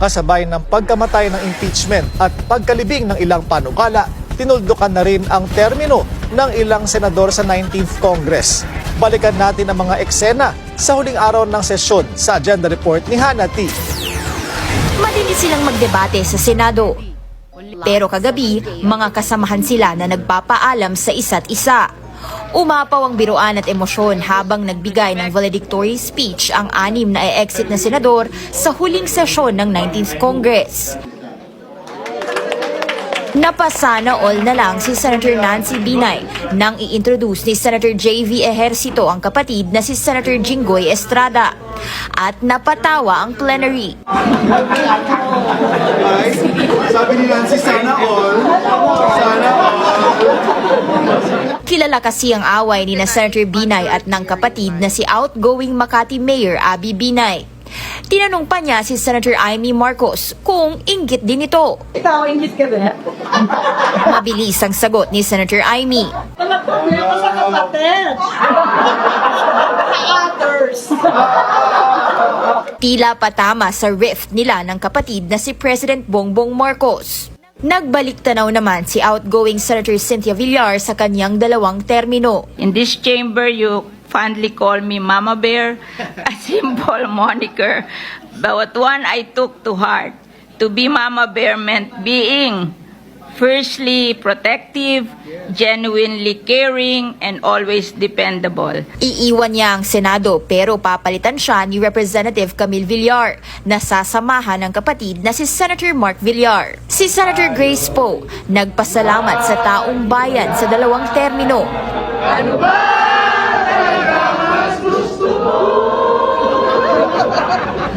Kasabay ng pagkamatay ng impeachment at pagkalibing ng ilang panukala, tinuldukan na rin ang termino ng ilang senador sa 19th Congress. Balikan natin ang mga eksena sa huling araw ng sesyon sa Agenda Report ni Hannah T. Madinis silang magdebate sa Senado. Pero kagabi, mga kasamahan sila na nagpapaalam sa isa't isa. Umapaw ang biruan at emosyon habang nagbigay ng valedictory speech ang 6 na e-exit na senador sa huling sesyon ng 19th Congress. Napasana all na lang si Senator Nancy Binay nang i-introduce ni Senator J.V. Ejercito ang kapatid na si Senator Jinggoy Estrada. At napatawa ang plenary. Sabi ni Nancy, sana all. Sana all. Kilala kasi ang away ni na Senator Binay at ng kapatid na si outgoing Makati Mayor Abby Binay. Tinanong pa niya si Senator Amy Marcos kung inggit din ito. Ikaw, inggit ka ba? Mabilis ang sagot ni Senator Amy. Wala problema sa kapatid. Sa others. Tila patama sa rift nila ng kapatid na si President Bongbong Marcos. Nagbalik tanaw naman si outgoing Senator Cynthia Villar sa kanyang 2 termino. In this chamber, you fondly call me Mama Bear, a simple moniker, but one I took to heart. To be Mama Bear meant being fiercely protective, genuinely caring, and always dependable. Iiwan niya ang Senado pero papalitan siya ni Representative Camille Villar na sasamahan ng kapatid na si Senator Mark Villar. Si Senator Grace Poe nagpasalamat sa taong bayan sa 2 termino.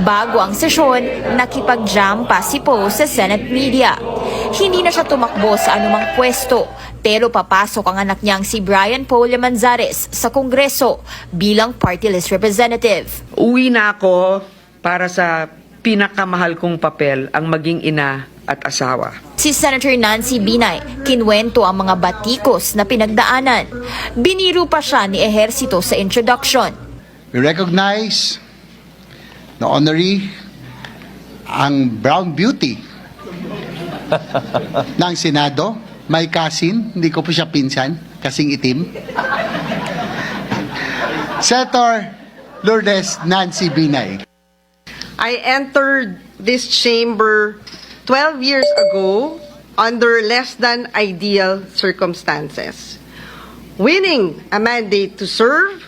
Bago ang sesyon, nakipag-jam pa si Poe sa Senate media. Hindi na siya tumakbo sa anumang pwesto, pero papasok ang anak niyang si Brian Poe Lemanzares sa Kongreso bilang party list representative. Uwi na ako para sa pinakamahal kong papel, ang maging ina at asawa. Si Senator Nancy Binay kinwento ang mga batikos na pinagdaanan. Biniru pa siya ni Ejercito sa introduction. We recognize the honoree ang brown beauty ng Senado. My cousin, hindi ko po siya pinsan, kasing itim. Senator Lourdes Nancy Binay. I entered this chamber 12 years ago under less than ideal circumstances, winning a mandate to serve,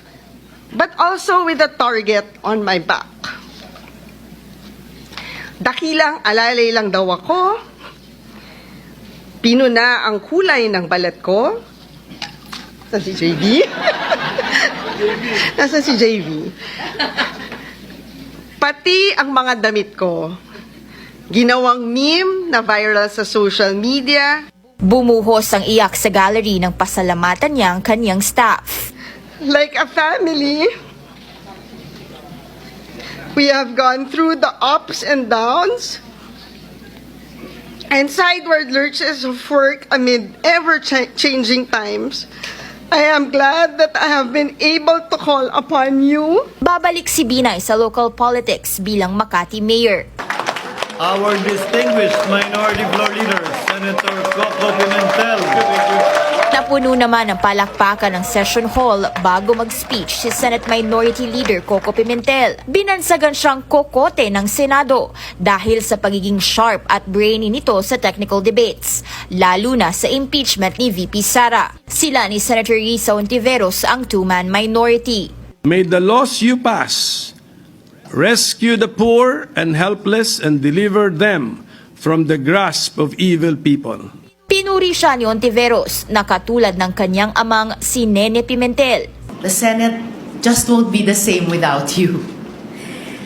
but also with a target on my back. Dakilang alalay lang daw ako, pinuna ang kulay ng balat ko. Nasaan si JV? Nasaan si JV? Pati ang mga damit ko, ginawang meme na viral sa social media. Bumuhos ang iyak sa gallery ng pasalamatan niya ang kanyang staff. Like a family, we have gone through the ups and downs and sideward lurches of work amid ever-changing times. I am glad that I have been able to call upon you. Babalik si Binay sa local politics bilang Makati Mayor. Our distinguished minority floor leader, Senator Coco Pimentel. Napuno naman ang palakpakan ng session hall bago mag-speech si Senate Minority Leader Coco Pimentel. Binansagan siyang kokote ng Senado dahil sa pagiging sharp at brainy nito sa technical debates, lalo na sa impeachment ni VP Sara. Sila ni Senator Risa Ontiveros ang 2-man minority. May the laws you pass rescue the poor and helpless and deliver them from the grasp of evil people. Pinuri siya ni Ontiveros na katulad ng kanyang amang si Nene Pimentel. The Senate just won't be the same without you.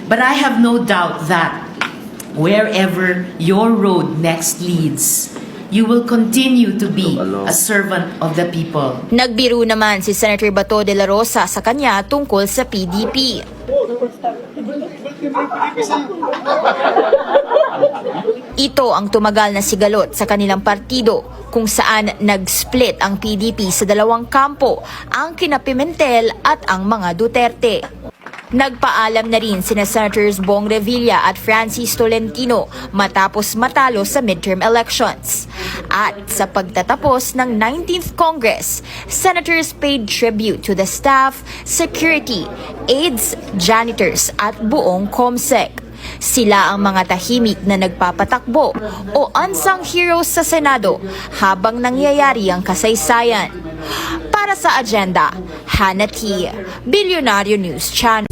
But I have no doubt that wherever your road next leads, you will continue to be a servant of the people. Nagbiro naman si Senator Bato de la Rosa sa kanya tungkol sa PDP. Ito ang tumagal na sigalot sa kanilang partido kung saan nag-split ang PDP sa 2 kampo, ang kina Pimentel at ang mga Duterte. Nagpaalam na rin sina Senators Bong Revilla at Francis Tolentino matapos matalo sa midterm elections. At sa pagtatapos ng 19th Congress, Senators paid tribute to the staff, security, aides, janitors at buong COMSEC. Sila ang mga tahimik na nagpapatakbo o unsung heroes sa Senado habang nangyayari ang kasaysayan. Para sa agenda, Hannah T. Bilyonaryo News Channel.